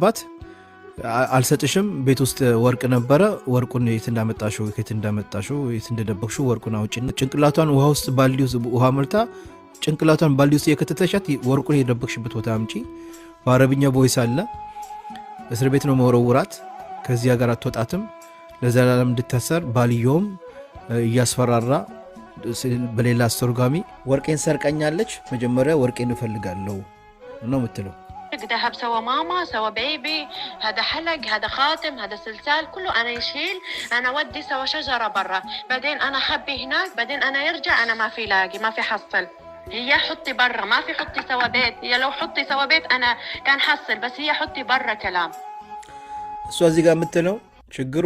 ባት አልሰጥሽም ቤት ውስጥ ወርቅ ነበረ ወርቁን የት እንዳመጣሽው የት እንደደበቅሽው ወርቁን አውጪና ጭንቅላቷን ውሃ ውስጥ ባልዲ ውስጥ ውሃ መልታ ጭንቅላቷን ባልዲ ውስጥ የከተተሻት ወርቁን የደበቅሽበት ቦታ አምጪ በአረብኛ ቮይስ አለ እስር ቤት ነው መወረውራት ከዚህ ጋር አትወጣትም ለዘላለም እንድታሰር ባልየውም እያስፈራራ በሌላ አስተርጓሚ ወርቄን ሰርቀኛለች መጀመሪያ ወርቄን እፈልጋለሁ ነው የምትለው ذهب سوا ماما سوا بيبي هذا حلق هذا خاتم هذا سلسال كله انا يشيل انا ودي سوا شجره برا بعدين انا خبي هناك بعدين انا يرجع انا ما في لاقي ما في حصل هي حطي برا ما في حطي سوا بيت هي لو حطي سوا بيت انا كان حصل بس هي حطي برا كلام እሷ እዚህ ጋር የምትለው ችግሩ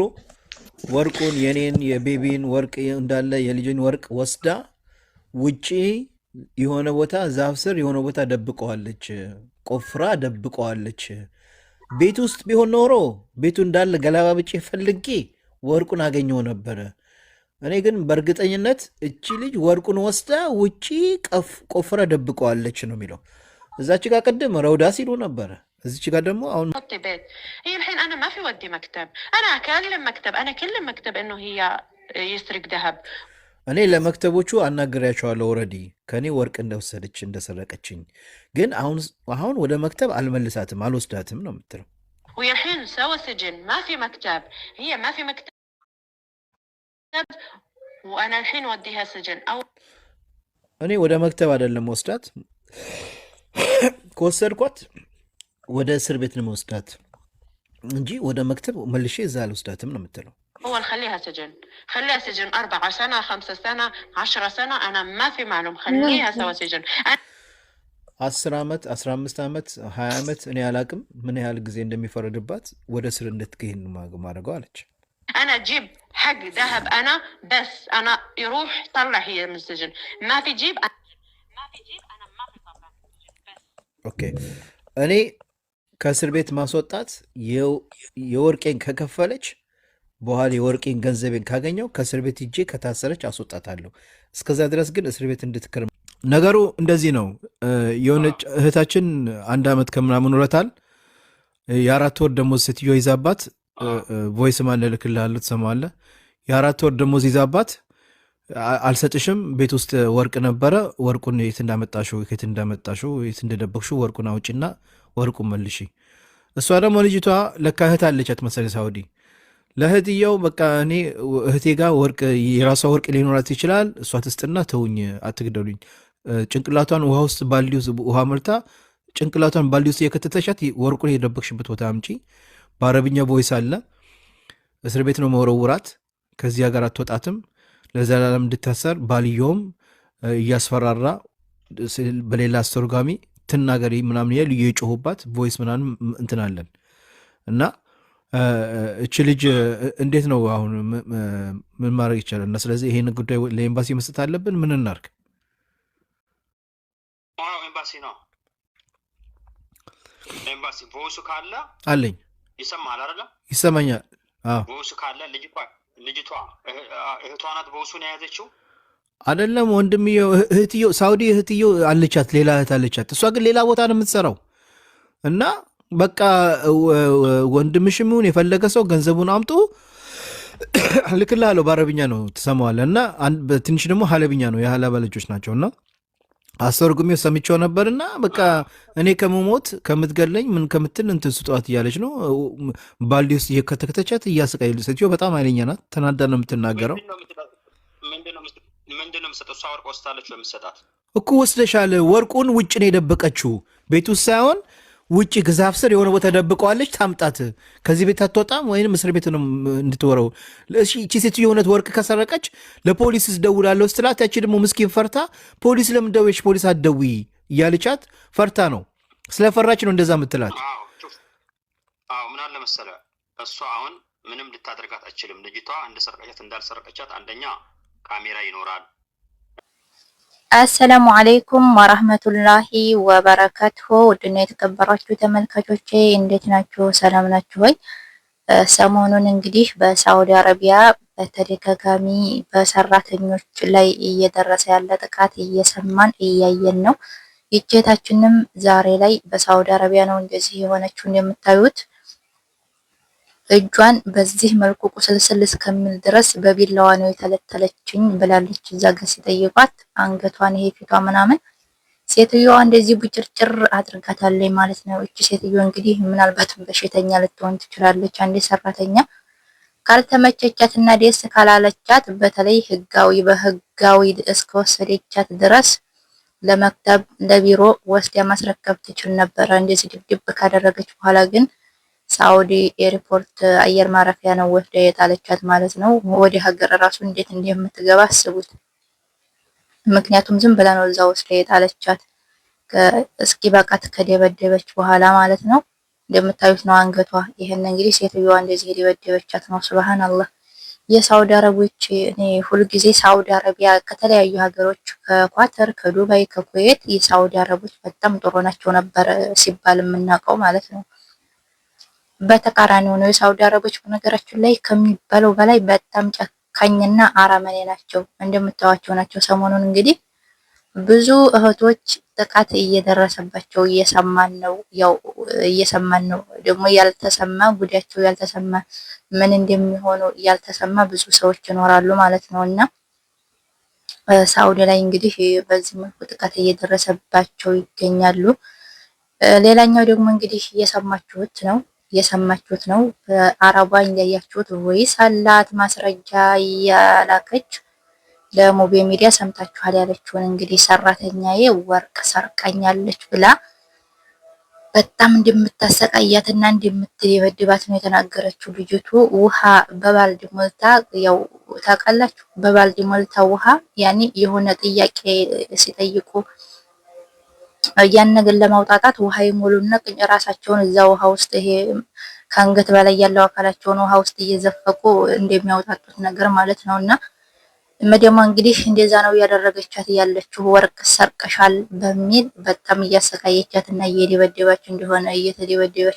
ወርቁን የኔን የቤቢን ወርቅ እንዳለ የልጅን ወርቅ ወስዳ ውጪ የሆነ ቦታ ዛፍ ስር የሆነ ቦታ ደብቀዋለች ቆፍራ ደብቀዋለች ቤት ውስጥ ቢሆን ኖሮ ቤቱ እንዳለ ገላባብጬ ፈልጌ ወርቁን አገኘው ነበር እኔ ግን በእርግጠኝነት እቺ ልጅ ወርቁን ወስዳ ውጪ ቆፍራ ደብቀዋለች ነው የሚለው እዛች ጋር ቀደም ረውዳ ሲሉ ነበር እዚች ጋር ደግሞ አሁን بيت هي الحين انا ما في ودي مكتب انا اكلم مكتب انا كلم مكتب انه هي يسرق ذهب እኔ ለመክተቦቹ አናግሬያቸዋለሁ ኦሬዲ ከኔ ወርቅ እንደወሰደች እንደሰረቀችኝ ግን አሁን ወደ መክተብ አልመልሳትም አልወስዳትም ነው የምትለው ويا الحين سوا سجن ما في مكتب هي ما في مكتب وانا الحين وديها سجن او እኔ ወደ መክተብ አይደለም ወስዳት ከወሰድኳት ወደ እስር ቤት ነው ወስዳት እንጂ ወደ መክተብ መልሼ እዛ አልወስዳትም ነው የምትለው هو خليها سجن 4 سنة 5 سنة 10 سنة أنا ما في معلوم خليها سوا سجن 10 ዓመት 15 ዓመት 20 ዓመት እኔ አላቅም ምን ያህል ጊዜ እንደሚፈረድባት ወደ እስር እንድትገኝ ማድረገው አለች أنا أجيب حق ذهب أنا بس أنا يروح طلع هي من السجن ما في جيب أنا ما في طلع بس أوكي እኔ ከእስር ቤት ማስወጣት የወርቄን ከከፈለች በኋላ የወርቄን ገንዘቤን ካገኘው ከእስር ቤት ሂጄ ከታሰረች አስወጣታለሁ እስከዛ ድረስ ግን እስር ቤት እንድትከርም ነገሩ እንደዚህ ነው የሆነች እህታችን 1 ዓመት ከምናምን ወራታል የ4 ወር ደሞዝ ስትዮ ይዛባት ቮይስ ማን ልክልሃለሁ ትሰማዋለህ የ4 ወር ደሞዝ ይዛባት አልሰጥሽም ቤት ውስጥ ወርቅ ነበረ ወርቁን የት እንደደበቅሽው ወርቁን አውጪና ወርቁን መልሺ እሷ ደግሞ ልጅቷ ለካ እህት አለቻት መሰለኝ ሳውዲ ለእህትየው በቃ እኔ እህቴ ጋር ወርቅ የራሷ ወርቅ ሊኖራት ይችላል እሷ ትስጥና ተውኝ አትግደሉኝ ጭንቅላቷን ውሃ ውስጥ ባልዲ ውስጥ ውሃ መልታ ጭንቅላቷን ባልዲ ውስጥ የከተተሻት ወርቁን የደበቅሽበት ቦታ አምጪ በአረብኛ ቮይስ አለ እስር ቤት ነው መወረውራት ከዚህ ጋር አትወጣትም ለዘላለም እንድታሰር ባልየውም እያስፈራራ በሌላ አስተርጓሚ ትናገሪ ምናምን ያሉ የጮሁባት ቮይስ ምናምን እንትናለን እና እቺ ልጅ እንዴት ነው አሁን ምን ማድረግ ይቻላል እና ስለዚህ ይሄን ጉዳይ ለኤምባሲ መስጠት አለብን ምን እናርግ ኤምባሲ ነው ኤምባሲ ቮይሱ ካለ አለኝ ይሰማል አይደል ይሰማኛል አዎ ቮይሱ ካለ ልጅቷ እህቷ ናት ቮይሱን የያዘችው አይደለም ወንድምየው እህትየው ሳውዲ እህትየው አለቻት ሌላ እህት አለቻት እሷ ግን ሌላ ቦታ ነው የምትሰራው እና በቃ ወንድምሽም ይሁን የፈለገ ሰው ገንዘቡን አምጡ ልክልሃለሁ በአረብኛ ነው ትሰማዋለህ እና ትንሽ ደግሞ ሀለብኛ ነው የሀላባ ልጆች ናቸውና አስተርጉሜው ሰምቼው ነበርና በቃ እኔ ከመሞት ከምትገለኝ ምን ከምትል እንትን ስጧት እያለች ነው ባልዲ ውስጥ እየከተከተቻት እያስቃየች ሴትዮ በጣም ኃይለኛ ናት ተናዳ ነው የምትናገረው ምንድነው የምትሰጠው እሷ ወርቅ ወስዳለች ለምትሰጣት እኮ ወስደሻል ወርቁን ውጭ ነው የደበቀችው ቤት ውስጥ ሳይሆን ውጪ ግዛፍ ስር የሆነ ቦታ ደብቀዋለች ታምጣት ከዚህ ቤት አትወጣም ወይንም እስር ቤት ነው እንድትወረው እቺ ሴትዮ የሆነት ወርቅ ከሰረቀች ለፖሊስስ ደውላለሁ ስትላት ያቺ ደግሞ ምስኪን ፈርታ ፖሊስ ለምን ደውይሽ ፖሊስ አትደውይ እያለቻት ፈርታ ነው ስለፈራች ነው እንደዛ የምትላት አዎ ምን አለ መሰለህ እሷ አሁን ምንም ልታደርጋት አትችልም ልጅቷ እንደሰረቀቻት እንዳልሰረቀቻት አንደኛ ካሜራ ይኖራል አሰላሙ አለይኩም ወራህመቱላሂ ወበረካቱሁ ውድና የተከበራችሁ ተመልካቾቼ እንዴት ናችሁ ሰላም ናችሁ ወይ ሰሞኑን እንግዲህ በሳውዲ አረቢያ በተደጋጋሚ በሰራተኞች ላይ እየደረሰ ያለ ጥቃት እየሰማን እያየን ነው ይቼታችንም ዛሬ ላይ በሳውዲ አረቢያ ነው እንደዚህ የሆነችው እንደምታዩት። እጇን በዚህ መልኩ ቁስልስል እስከሚል ድረስ በቢላዋ ነው የተለተለችኝ ብላለች። እዛ ጋር ሲጠይቋት አንገቷን ይሄ ፊቷ ምናምን ሴትዮዋ እንደዚህ ቡጭርጭር አድርጋታለች ማለት ነው። እቺ ሴትዮ እንግዲህ ምናልባትም በሽተኛ ልትሆን ትችላለች። አንዴ ሰራተኛ ካልተመቸቻት እና ደስ ካላለቻት በተለይ በህጋዊ እስከወሰደቻት ድረስ ለመክተብ ለቢሮ ወስዳ ማስረከብ ትችል ነበረ። እንደዚህ ድብድብ ካደረገች በኋላ ግን ሳውዲ ኤርፖርት አየር ማረፊያ ነው ወስዳ የጣለቻት ማለት ነው። ወደ ሀገር ራሱ እንዴት እንደምትገባ አስቡት። ምክንያቱም ዝም ብላ ነው እዛ ወስዳ የጣለቻት እስኪ በቃት ከደበደበች በኋላ ማለት ነው። እንደምታዩት ነው አንገቷ። ይሄን እንግዲህ ሴትዮዋ እንደዚህ የደበደበቻት ነው። ሱብሃንአላህ። የሳውዲ አረቦች እኔ ሁልጊዜ ሳውዲ አረቢያ ከተለያዩ ሀገሮች ከኳተር፣ ከዱባይ፣ ከኩዌት የሳውዲ አረቦች በጣም ጥሩ ናቸው ነበር ሲባል የምናውቀው ማለት ነው። በተቃራኒው ነው። የሳውዲ አረቦች በነገራችን ላይ ከሚባለው በላይ በጣም ጨካኝና አረመኔ ናቸው። እንደምታዋቸው ናቸው። ሰሞኑን እንግዲህ ብዙ እህቶች ጥቃት እየደረሰባቸው እየሰማን ነው። ደግሞ ያልተሰማ ጉዳያቸው ያልተሰማ ምን እንደሚሆኑ ያልተሰማ ብዙ ሰዎች ይኖራሉ ማለት ነው። እና ሳውዲ ላይ እንግዲህ በዚህ መልኩ ጥቃት እየደረሰባቸው ይገኛሉ። ሌላኛው ደግሞ እንግዲህ የሰማችሁት ነው። በአረቧ እንዳያችሁት ቮይስ አላት ማስረጃ ያላከች ለሙቤ ሚዲያ ሰምታችኋል ያለችውን እንግዲህ ሰራተኛዬ ወርቅ ሰርቃኛለች ብላ በጣም እንደምታሰቃያትና እንደምትደበድባት ነው የተናገረችው። ልጅቱ ውሃ በባልዲ ሞልታ ያው ታውቃላችሁ፣ በባልዲ ሞልታ ውሃ ያኔ የሆነ ጥያቄ ሲጠይቁ ያን ነገር ለማውጣጣት ውሃ ይሞሉና ራሳቸውን እዛ ውሃ ውስጥ ይሄ ከአንገት በላይ ያለው አካላቸውን ውሃ ውስጥ እየዘፈቁ እንደሚያወጣጡት ነገር ማለት ነውና መደማ እንግዲህ እንደዛ ነው ያደረገቻት ያለችው። ወርቅ ሰርቀሻል በሚል በጣም እያሰቃየቻት እና እየተደበደበች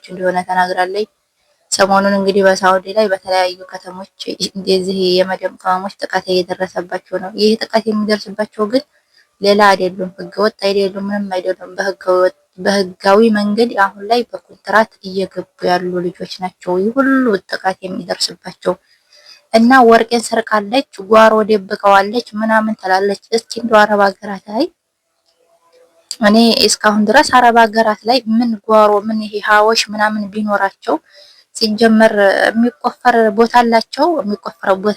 እንደሆነ ተናግራለች። ሰሞኑን እንግዲህ በሳውዲ ላይ በተለያዩ ከተሞች እንደዚህ የመደም ቅመሞች ጥቃት እየደረሰባቸው ነው። ይህ ጥቃት የሚደርስባቸው ግን ሌላ አይደሉም፣ ህገወጥ አይደሉም፣ ምንም አይደሉም። በህጋዊ መንገድ አሁን ላይ በኮንትራት እየገቡ ያሉ ልጆች ናቸው ይህ ሁሉ ጥቃት የሚደርስባቸው። እና ወርቄን ሰርቃለች፣ ጓሮ ደብቀዋለች ምናምን ትላለች። እስኪ እንደው አረብ ሀገራት ላይ እኔ እስካሁን ድረስ አረብ ሀገራት ላይ ምን ጓሮ ምን ይሄ ሀወሽ ምናምን ቢኖራቸው ሲጀመር የሚቆፈረው ቦታ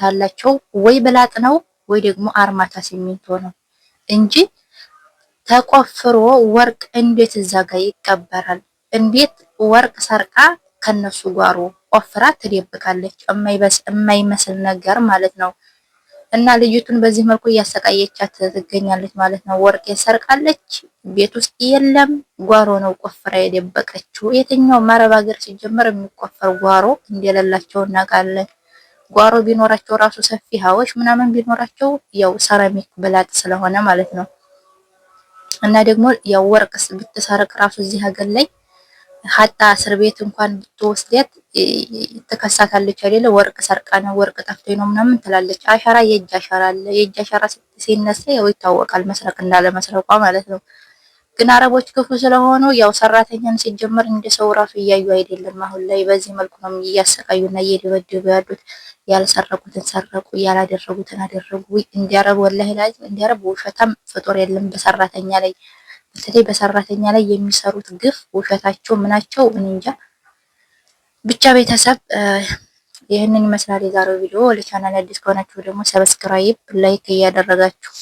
አላቸው ወይ ብላጥ ነው ወይ ደግሞ አርማታ ሲሚንቶ ነው እንጂ ተቆፍሮ ወርቅ እንዴት እዛ ጋር ይቀበራል? እንዴት ወርቅ ሰርቃ ከነሱ ጓሮ ቆፍራ ትደብቃለች? የማይመስል ነገር ማለት ነው። እና ልጅቱን በዚህ መልኩ እያሰቃየቻት ትገኛለች ማለት ነው። ወርቅ ሰርቃለች፣ ቤት ውስጥ የለም፣ ጓሮ ነው ቆፍራ የደበቀችው። የትኛው አረብ ሀገር ሲጀመር የሚቆፈር ጓሮ እንደሌላቸው እናውቃለን። ጓሮ ቢኖራቸው ራሱ ሰፊ ሀወሽ ምናምን ቢኖራቸው ያው ሰራሚክ ብላጥ ስለሆነ ማለት ነው። እና ደግሞ ያው ወርቅስ ብትሰርቅ ራሱ እዚህ ሀገር ላይ ሀታ እስር ቤት እንኳን ብትወስደት ትከሳታለች አይደለ? ወርቅ ሰርቃ ነው ወርቅ ጠፍቶኝ ነው ምናምን ትላለች። አሻራ የእጅ አሻራ አለ። የእጅ አሻራ ሲነሳ ያው ይታወቃል መስረቅ እንዳለ መስረቋ ማለት ነው። ግን አረቦች ክፉ ስለሆኑ ያው ሰራተኛን ሲጀመር እንደ ሰው ራሱ እያዩ አይደለም። አሁን ላይ በዚህ መልኩ ነው እያሰቃዩና እየደበደቡ ያሉት። ያልሰረቁትን ሰረቁ፣ ያላደረጉትን አደረጉ። እንዲያረብ ወላሂ ላይ እንዲያረብ ውሸታም ፍጡር የለም በሰራተኛ ላይ። በተለይ በሰራተኛ ላይ የሚሰሩት ግፍ ውሸታቸው ምናቸው እኔ እንጃ። ብቻ ቤተሰብ ይህንን ይመስላል የዛሬው ቪዲዮ። ለቻናል አዲስ ከሆናችሁ ደግሞ ሰብስክራይብ፣ ላይክ እያደረጋችሁ